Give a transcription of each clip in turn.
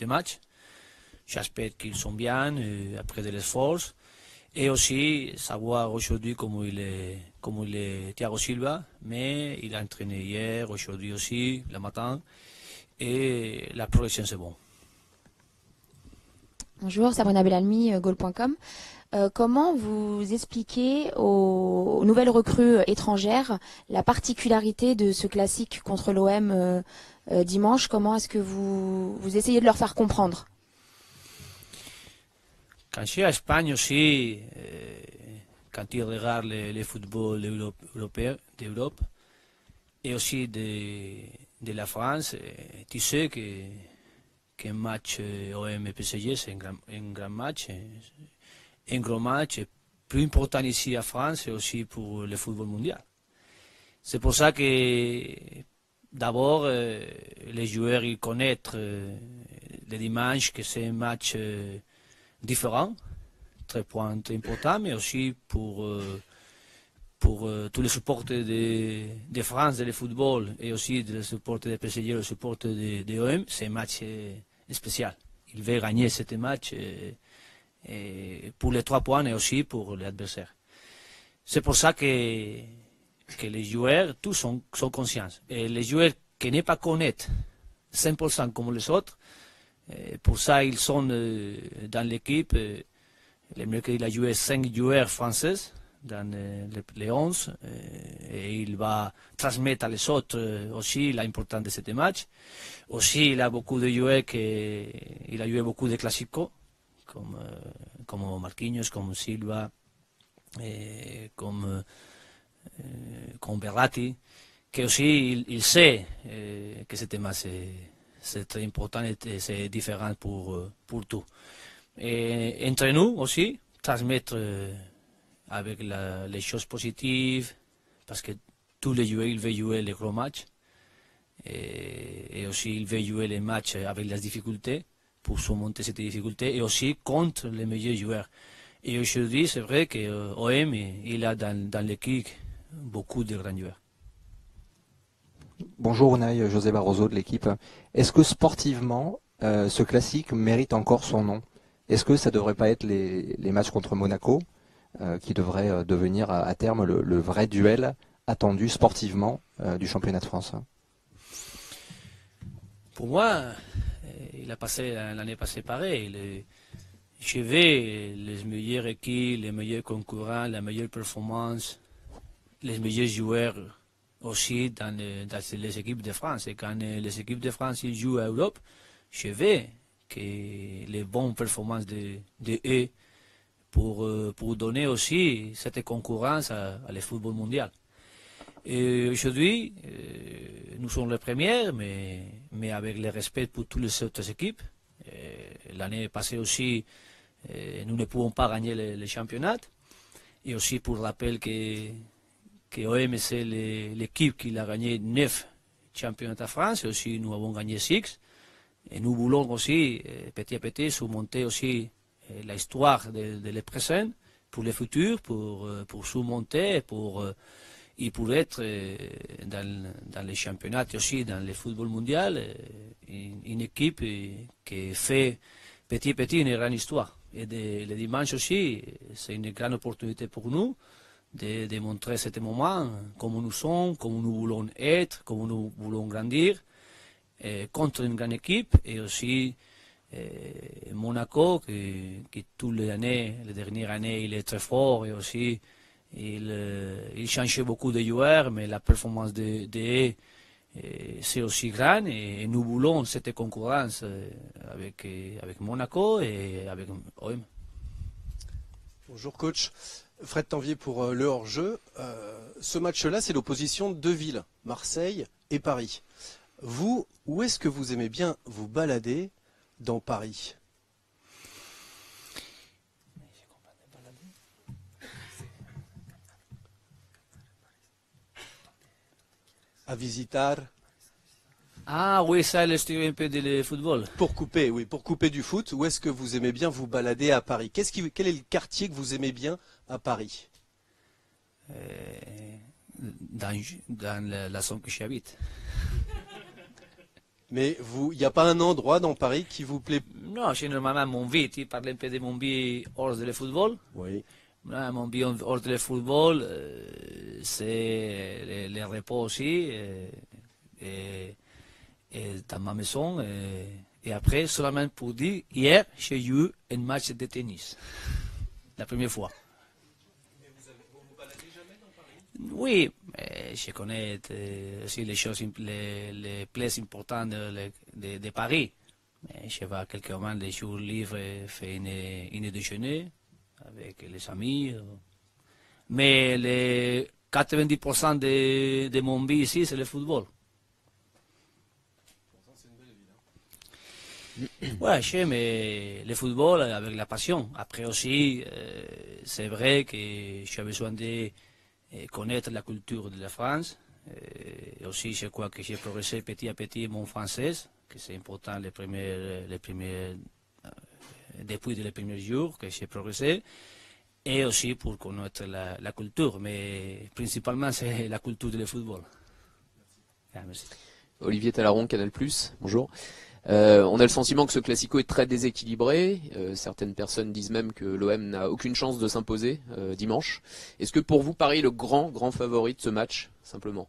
match. J'espère qu'ils sont bien après de l'effort. Et aussi savoir aujourd'hui comment il est Thiago Silva, mais il a entraîné hier, aujourd'hui aussi, le matin, et la progression c'est bon. Bonjour, Sabrina Bellalmi, goal.com. Comment vous expliquez aux nouvelles recrues étrangères la particularité de ce classique contre l'OM dimanche? Comment est-ce que vous essayez de leur faire comprendre? Quand je suis à Espagne aussi, quand ils regardent le football européen d'Europe et aussi de la France, tu sais qu'un match OM et PSG c'est un grand match, un gros match, plus important ici à France et aussi pour le football mondial. C'est pour ça que d'abord les joueurs ils connaissent le dimanche que c'est un match différent, très important, mais aussi pour tous les supporters de France, de football, et aussi les supporters de PSG, les supporters de OM, c'est un match spécial. Il veut gagner ce match pour les 3 points et aussi pour l'adversaire. C'est pour ça que les joueurs, tous sont conscients. Et les joueurs qui ne pas connaissent 100% comme les autres, pour ça ils sont dans l'équipe. Le mercredi, il a joué 5 joueurs français dans les 11 et il va transmettre à les autres aussi l'importance de ce match. Aussi, il a beaucoup de joueurs il a joué beaucoup de classicos comme Marquinhos, comme Silva, comme Verratti, que aussi il sait que ce match c'est très important et c'est différent pour tout. Et entre nous aussi, transmettre avec les choses positives, parce que tous les joueurs ils veulent jouer les gros matchs, et aussi ils veulent jouer les matchs avec les difficultés, pour surmonter ces difficultés, et aussi contre les meilleurs joueurs. Et aujourd'hui, c'est vrai qu'OM, il a dans l'équipe beaucoup de grands joueurs. Bonjour Unai, José Barroso de l'équipe. Est-ce que sportivement, ce classique mérite encore son nom? Est-ce que ça ne devrait pas être les matchs contre Monaco qui devraient devenir à terme le vrai duel attendu sportivement du championnat de France? Pour moi, il a passé l'année passée pareil. Je vais les meilleures équipes, les meilleurs concurrents, les meilleures performances, les meilleurs joueurs aussi dans les équipes de France. Et quand les équipes de France ils jouent à Europe, je vais que les bonnes performances de eux pour donner aussi cette concurrence à le football mondial. Et aujourd'hui, nous sommes les premiers, mais avec le respect pour toutes les autres équipes. L'année passée aussi, nous ne pouvons pas gagner le championnat. Et aussi pour rappel que OM c'est l'équipe qui a gagné 9 championnats à France, et aussi nous avons gagné 6. Et nous voulons aussi, petit à petit, surmonter aussi l'histoire de le présent pour le futur, pour surmonter, et pour être dans les championnats et aussi dans le football mondial, une équipe qui fait petit à petit une grande histoire. Et le dimanche aussi, c'est une grande opportunité pour nous de montrer ce moment, comment nous sommes, comment nous voulons être, comment nous voulons grandir, contre une grande équipe, et aussi Monaco, qui toutes les dernières années, il est très fort, et aussi il change beaucoup de joueurs, mais la performance c'est aussi grande, et nous voulons cette concurrence avec Monaco et avec OM. Bonjour coach, Fred Tanvier pour le hors-jeu. Ce match-là, c'est l'opposition de 2 villes, Marseille et Paris. Vous, où est-ce que vous aimez bien vous balader dans Paris? À visitar? Ah oui, ça, le style un peu de football. Pour couper, oui, pour couper du foot, où est-ce que vous aimez bien vous balader à Paris? Quel est le quartier que vous aimez bien à Paris? Dans la zone que j'habite. Mais il n'y a pas un endroit dans Paris qui vous plaît? Non, j'ai normalement mon vie. Tu parles un peu de mon vie hors de le football. Oui. Non, mon vie hors de le football, c'est le repos aussi. Et dans ma maison. Et après, seulement pour dire, hier, j'ai eu un match de tennis. La première fois. Mais vous vous baladez jamais dans Paris? Oui, je connais aussi les choses, les places importantes de Paris. Mais je vais quelquefois les jours libres faire une déjeuner avec les amis. Mais les 90% de mon vie ici, c'est le football. Ouais, j'aime le football avec la passion. Après aussi, c'est vrai que j'ai besoin de connaître la culture de la France. Et aussi, je crois que j'ai progressé petit à petit mon français, que c'est important depuis les premiers jours que j'ai progressé. Et aussi pour connaître la culture, mais principalement c'est la culture du football. Ah, merci. Olivier Talaron, Canal+, bonjour. On a le sentiment que ce classico est très déséquilibré. Certaines personnes disent même que l'OM n'a aucune chance de s'imposer dimanche. Est-ce que pour vous, Paris est le grand favori de ce match, simplement?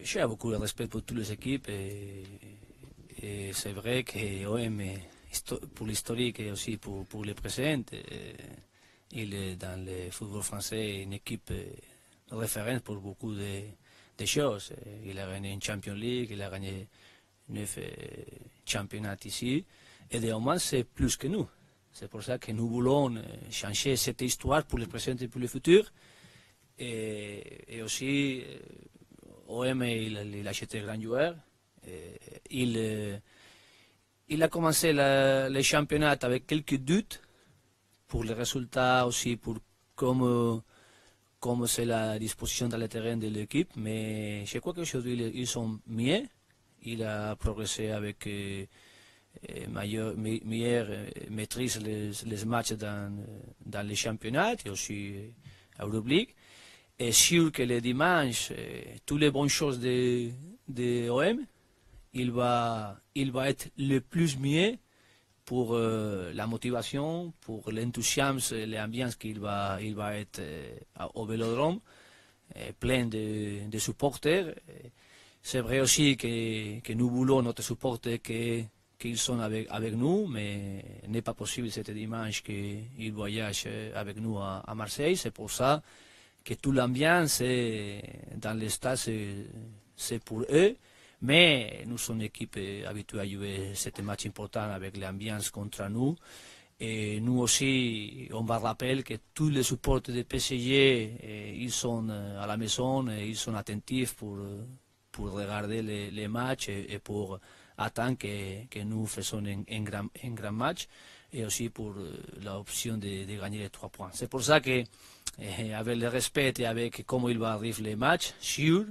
J'ai beaucoup de respect pour toutes les équipes et c'est vrai que l'OM, pour l'historique et aussi pour le présent, il est dans le football français une équipe référente pour beaucoup de choses. Il a gagné une Champions League, il a gagné 9 championnats ici, et néanmoins c'est plus que nous. C'est pour ça que nous voulons changer cette histoire pour le présent et pour le futur. Et aussi, OM, il a acheté grand joueur. Il a commencé le championnat avec quelques doutes pour les résultats aussi, pour comme c'est la disposition dans le terrain de l'équipe, mais je crois qu'aujourd'hui ils sont mieux. Il a progressé avec meilleure maîtrise les matchs dans les championnats et aussi Euroleague. Et sûr que le dimanche, toutes les bonnes choses de OM, il va être le plus mieux pour la motivation, pour l'enthousiasme et l'ambiance qu'il va être au Vélodrome, plein de supporters. C'est vrai aussi que nous voulons notre supporters qu'ils sont avec nous, mais il n'est pas possible cet dimanche qu'ils voyagent avec nous à Marseille. C'est pour ça que toute l'ambiance dans le stade, c'est pour eux. Mais nous sommes une équipe habituée à jouer ce match important avec l'ambiance contre nous. Et nous aussi, on va rappeler que tous les supporters de PSG, ils sont à la maison, et ils sont attentifs pour regarder les matchs et pour attendre que nous faisons un grand match. Et aussi pour l'option de gagner les 3 points. C'est pour ça que, avec le respect et avec comment il va arriver les matchs, sûr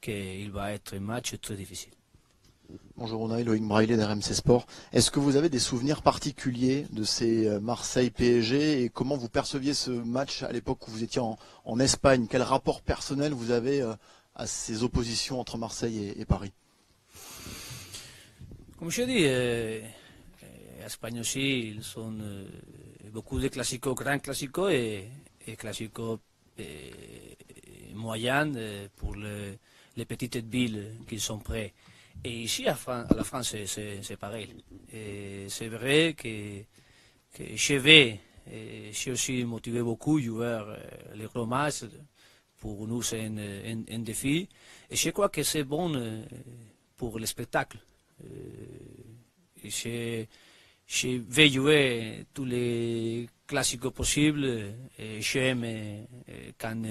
qu'il va être un match très difficile. Bonjour Unai, Loïc Braillet d'RMC Sport. Est-ce que vous avez des souvenirs particuliers de ces Marseille-PSG et comment vous perceviez ce match à l'époque où vous étiez en Espagne? Quel rapport personnel vous avez à ces oppositions entre Marseille et Paris? Comme je dis, en Espagne aussi, ils sont beaucoup de classicos, grands classicos et classicos moyens pour les petites villes qui sont près. Et ici, à la France, c'est pareil. Et c'est vrai que j'ai aussi motivé beaucoup de joueurs les gros matchs. Pour nous, c'est un défi. Et je crois que c'est bon pour le spectacle. Je vais jouer tous les classiques possibles. J'aime quand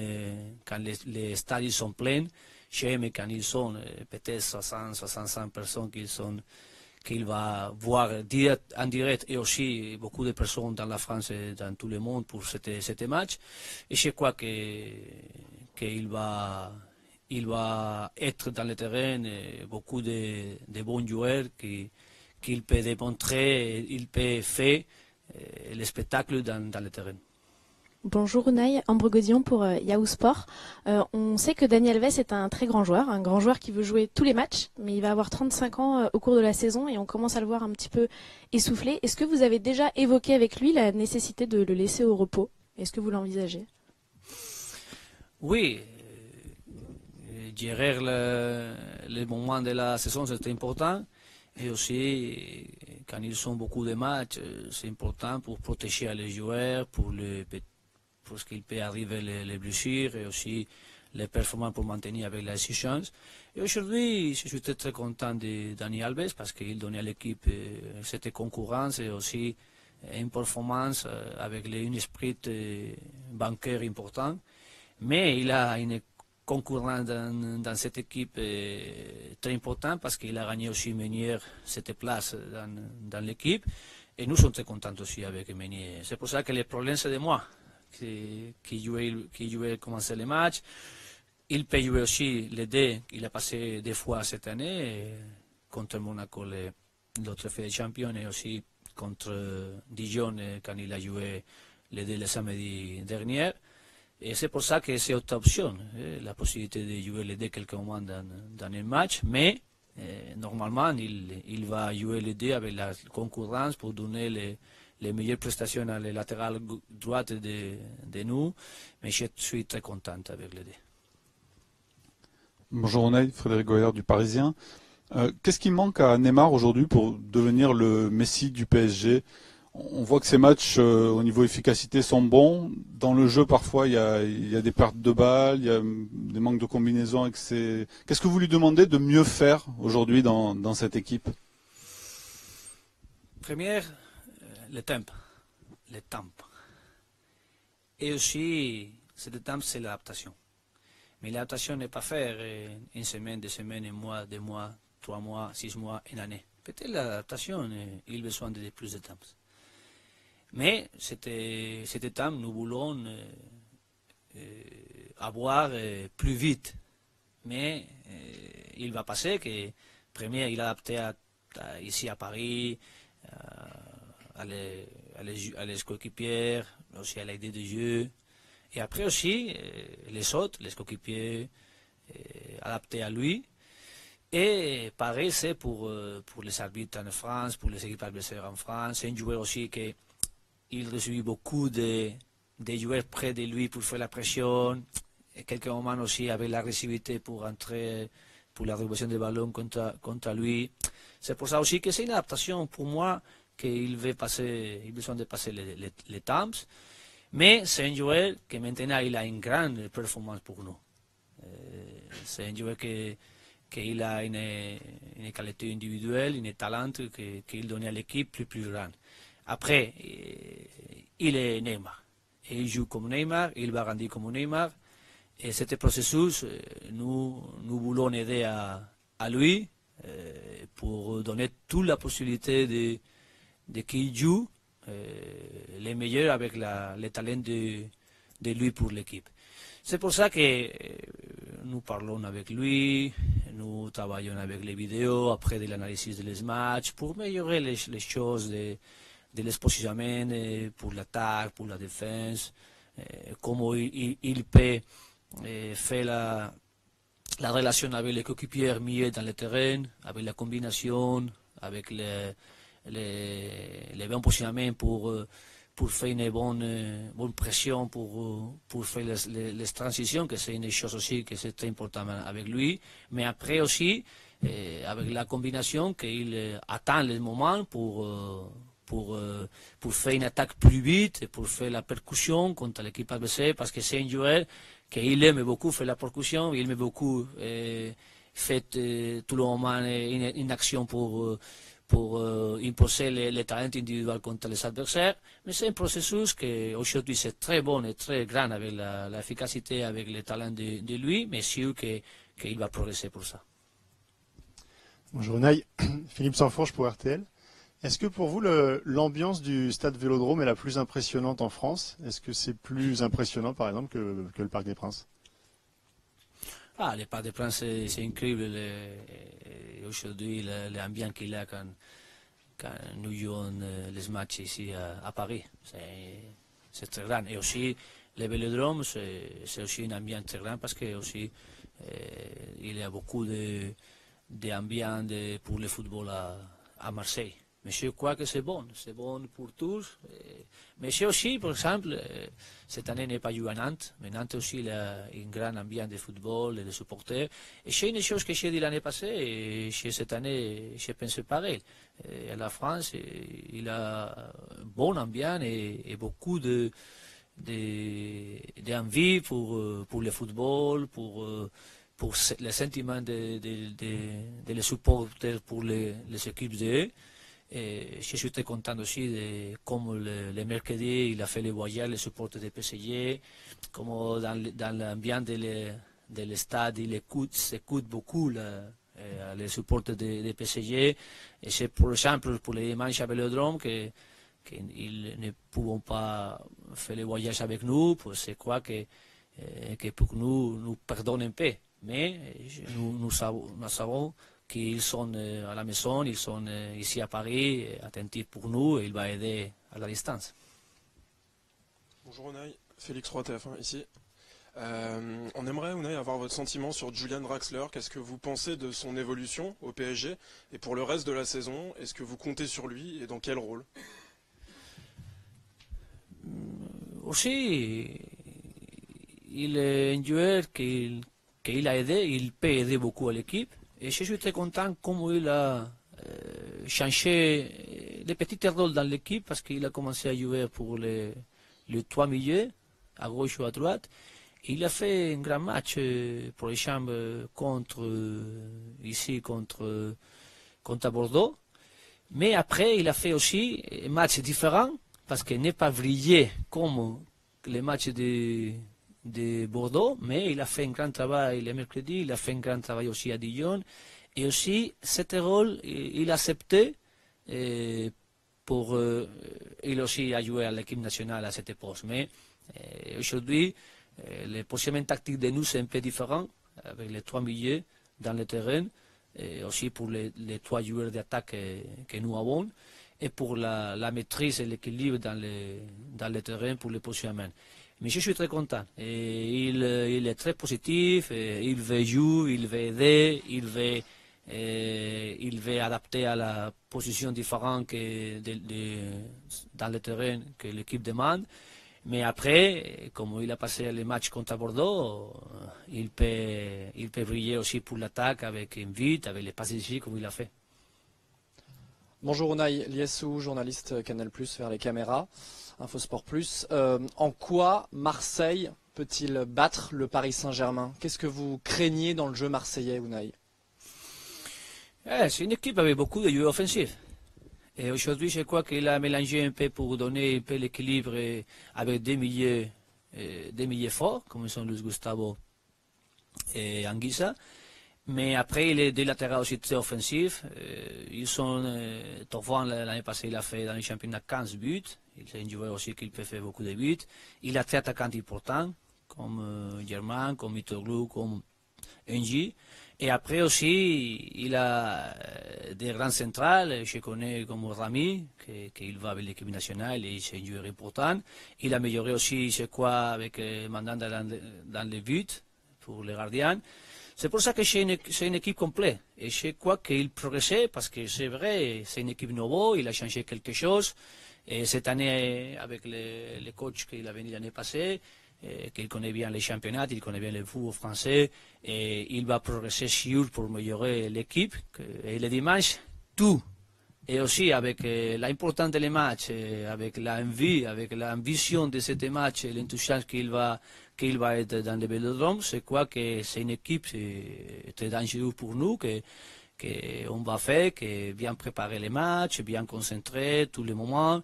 les stades sont pleins. J'aime quand ils sont peut-être 60-65 personnes qu'il va voir en direct et aussi beaucoup de personnes dans la France et dans tout le monde pour ce match. Et je crois qu'il va être dans le terrain beaucoup de bons joueurs qu'il peut démontrer, il peut faire le spectacle dans le terrain. Bonjour Unai, Ambre Godion pour Yahoo Sport. On sait que Dani Alves est un très grand joueur qui veut jouer tous les matchs, mais il va avoir 35 ans au cours de la saison et on commence à le voir un petit peu essoufflé. Est-ce que vous avez déjà évoqué avec lui la nécessité de le laisser au repos? Est-ce que vous l'envisagez? Oui, gérer les moments de la saison c'est important et aussi quand ils ont beaucoup de matchs, c'est important pour protéger les joueurs, pour ce qu'il peut arriver les blessures et aussi les performances pour maintenir avec la exigence. Et aujourd'hui, je suis très content de Dani Alves parce qu'il donnait à l'équipe cette concurrence et aussi une performance avec un esprit bancaire important. Mais il a une concurrence dans cette équipe très importante parce qu'il a gagné aussi Meunier cette place dans l'équipe. Et nous sommes très contents aussi avec Meunier. C'est pour ça que le problème c'est de moi. Qui jouait commencer les matchs. Il peut jouer aussi les deux. Il a passé 2 fois cette année contre Monaco, le trophée des champions, et aussi contre Dijon quand il a joué les deux le samedi dernier. Et c'est pour ça que c'est autre option, la possibilité de jouer les deux quelques moments dans un match. Mais normalement, il va jouer les deux avec la concurrence pour donner les meilleures prestations à la latérale droite de nous, mais je suis très content avec les deux. Bonjour Unai, Frédéric Goyer du Parisien. Qu'est-ce qui manque à Neymar aujourd'hui pour devenir le Messi du PSG? On voit que ces matchs au niveau efficacité sont bons. Dans le jeu parfois il y a des pertes de balles, il y a des manques de combinaison avec ses... Qu'est-ce que vous lui demandez de mieux faire aujourd'hui dans cette équipe? Première, le temps. Et aussi, ce temps, c'est l'adaptation. Mais l'adaptation n'est pas faire une semaine, 2 semaines, 1 mois, 2 mois, 3 mois, 6 mois, 1 année. Peut-être l'adaptation, il a besoin de plus de temps. Mais cet temps, nous voulons avoir plus vite. Mais il va passer que, premier, il a adapté ici à Paris, à les coéquipiers, aussi à l'idée de jeu. Et après aussi, les autres, les coéquipiers, adaptés à lui. Et pareil, c'est pour les arbitres en France, pour les équipes adversaires en France. C'est un joueur aussi qu'il reçoit beaucoup de joueurs près de lui pour faire la pression. Et quelques moments aussi avec l'agressivité pour entrer, pour la récupération des ballons contre lui. C'est pour ça aussi que c'est une adaptation pour moi qu'il veut passer, il a besoin de passer les temps. Mais c'est un joueur que maintenant il a une grande performance pour nous. C'est un joueur qu'il a une qualité individuelle, un talent qu'il donne à l'équipe plus grande. Après, il est Neymar. Et il joue comme Neymar, il va grandir comme Neymar. Et ce processus, nous voulons aider à lui pour donner toute la possibilité de qu'il joue les meilleurs avec le talent de lui pour l'équipe. C'est pour ça que nous parlons avec lui, nous travaillons avec les vidéos, après de l'analyse des matchs, pour améliorer les choses de l'expositionnement pour l'attaque, pour la défense, comment il peut faire la relation avec les coéquipiers mieux dans le terrain, avec la combinaison, avec les bons positionnements pour faire une bonne pression, pour faire les transitions, que c'est une chose aussi que c'est très important avec lui. Mais après aussi, avec la combinaison, qu'il attend le moment pour faire une attaque plus vite, pour faire la percussion contre l'équipe adversaire, parce que c'est un joueur qu'il aime beaucoup faire la percussion, il aime beaucoup faire tout le moment une action pour imposer les talents individuels contre les adversaires. Mais c'est un processus qui aujourd'hui c'est très bon et très grand avec l'efficacité, avec les talents de lui, mais sûr qu'il va progresser pour ça. Bonjour Unai, Philippe Sanfourche pour RTL. Est-ce que pour vous l'ambiance du stade Vélodrome est la plus impressionnante en France? Est-ce que c'est plus impressionnant par exemple que le Parc des Princes? Le Parc des Princes c'est incroyable. Aujourd'hui l'ambiance qu'il a quand nous jouons les matchs ici à Paris. c'est très grand. Et aussi, le Vélodrome, c'est aussi une ambiance très grande parce que aussi, il y a beaucoup d'ambiance pour le football à Marseille. Mais je crois que c'est bon pour tous. Mais c'est aussi, par exemple, cette année n'est pas eu à Nantes, mais Nantes aussi il a une grande ambiance de football et de supporters. Et c'est une chose que j'ai dit l'année passée, et cette année, je pense pareil. À la France, il a une bonne ambiance et beaucoup d'envie pour le football, pour le sentiment les supporters pour les équipes de. Et je suis très content aussi de comme le mercredi il a fait le voyage, les supporters de PSG, comme dans l'ambiance de stade, il s'écoute beaucoup les supporters de PSG. Et c'est par exemple pour les dimanches à Vélodrome qu'ils ne pouvons pas faire le voyage avec nous, c'est quoi que pour nous pardonnent un peu. Mais nous savons qu'ils sont à la maison, ils sont ici à Paris, attentifs pour nous et il va aider à la distance. Bonjour Unai, Félix Roy TF1 ici. On aimerait Unai avoir votre sentiment sur Julian Draxler. Qu'est-ce que vous pensez de son évolution au PSG et pour le reste de la saison? Est-ce que vous comptez sur lui et dans quel rôle? Aussi, il est un joueur qu'il a aidé, il peut aider beaucoup à l'équipe. Et je suis très content comment il a changé les petits rôles dans l'équipe parce qu'il a commencé à jouer pour les trois milieux, à gauche ou à droite. Il a fait un grand match, pour exemple, contre Bordeaux. Mais après, il a fait aussi un match différent parce qu'il n'est pas brillé comme les matchs de Bordeaux, mais il a fait un grand travail le mercredi, il a fait un grand travail aussi à Dijon, et aussi, cet rôle, il a accepté, il aussi a joué à l'équipe nationale à cette poste, mais aujourd'hui, le positionnement tactique de nous c'est un peu différent, avec les trois milieux dans le terrain, et aussi pour les trois joueurs d'attaque que nous avons, et pour la maîtrise et l'équilibre dans le terrain pour le positionnement. Mais je suis très content. Et il est très positif, il veut jouer, il veut aider, il veut adapter à la position différente dans le terrain que l'équipe demande. Mais après, comme il a passé les matchs contre Bordeaux, il peut briller aussi pour l'attaque avec une vite, avec les passes décisives comme il a fait. Bonjour Unai, Liessou, journaliste Canal+, vers les caméras. Infosport Plus. En quoi Marseille peut-il battre le Paris Saint-Germain? Qu'est-ce que vous craignez dans le jeu marseillais, Unai? C'est une équipe avec beaucoup de joueurs offensifs. Et aujourd'hui, je crois qu'il a mélangé un peu pour donner un peu l'équilibre avec des milieux forts, comme sont Luis Gustavo et Anguissa. Mais après, il est des latérales aussi très offensifs. Ils sont, Torvan, l'année passée, il a fait dans le championnat 15 buts. Il est un joueur aussi qui peut faire beaucoup de buts. Il a très attaquants importants, comme Germain, comme Mitoglou, comme Engie. Et après aussi, il a des grands centrales. Je connais comme Rami, qu'il va avec l'équipe nationale et c'est un joueur important. Il a amélioré aussi, je crois, avec Mandanda dans les buts pour les gardiens. C'est pour ça que c'est une équipe complète. Et je crois qu'il progressait parce que c'est vrai, c'est une équipe nouveau, il a changé quelque chose. Et cette année, avec le coach qu'il a venu l'année passée, qu'il connaît bien les championnats, il connaît bien le football français, et il va progresser sûr pour améliorer l'équipe. Et le dimanche, tout. Et aussi avec l'importance des matchs, avec l'envie, avec l'ambition de ce match, l'enthousiasme qu'il va être dans le Vélodrome, c'est quoi que c'est une équipe très dangereuse pour nous, qu'on va faire, que bien préparer les matchs, bien concentrer tous les moments,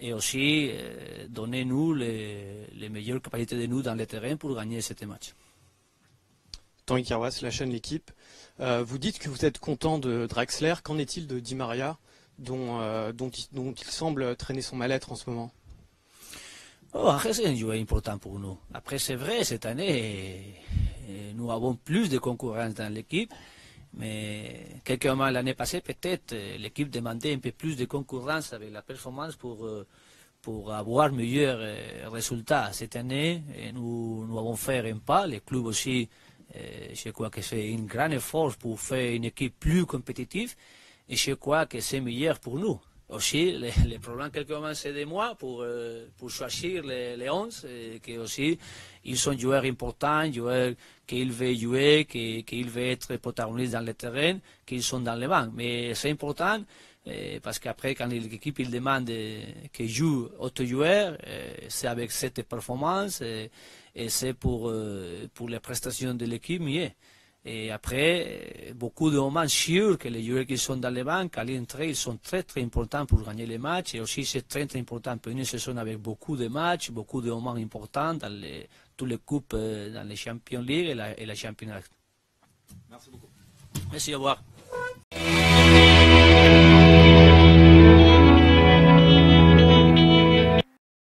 et aussi donner nous les meilleures capacités de nous dans le terrain pour gagner ce match. Tanguy Carwas, la chaîne L'Équipe. Vous dites que vous êtes content de Draxler. Qu'en est-il de Di Maria, dont il semble traîner son mal-être en ce moment? C'est un joueur important pour nous. Après, c'est vrai, cette année, nous avons plus de concurrence dans l'équipe. Mais quelques mois l'année passée, peut-être, l'équipe demandait un peu plus de concurrence avec la performance pour pour avoir meilleurs résultats. Cette année, nous avons fait un pas, les clubs aussi, je crois que c'est un grand effort pour faire une équipe plus compétitive, et je crois que c'est meilleur pour nous. Aussi, les problèmes quelquefois c'est de moi pour choisir les 11, que aussi ils sont joueurs importants, joueurs qu'ils veulent jouer, qu'ils veulent être protagonistes dans le terrain, qu'ils sont dans les bancs. Mais c'est important parce qu'après, quand l'équipe demande qu'ils jouent autres joueurs, c'est avec cette performance et c'est pour les prestations de l'équipe mieux. Et après, beaucoup de moments sûrs que les joueurs qui sont dans les bancs, à l'entrée, ils sont très très importants pour gagner les matchs. Et aussi, c'est très très important pour une saison avec beaucoup de matchs, beaucoup de moments importants dans toutes les coupes, dans les Champions League et la Championnat. Merci beaucoup. Merci, au revoir.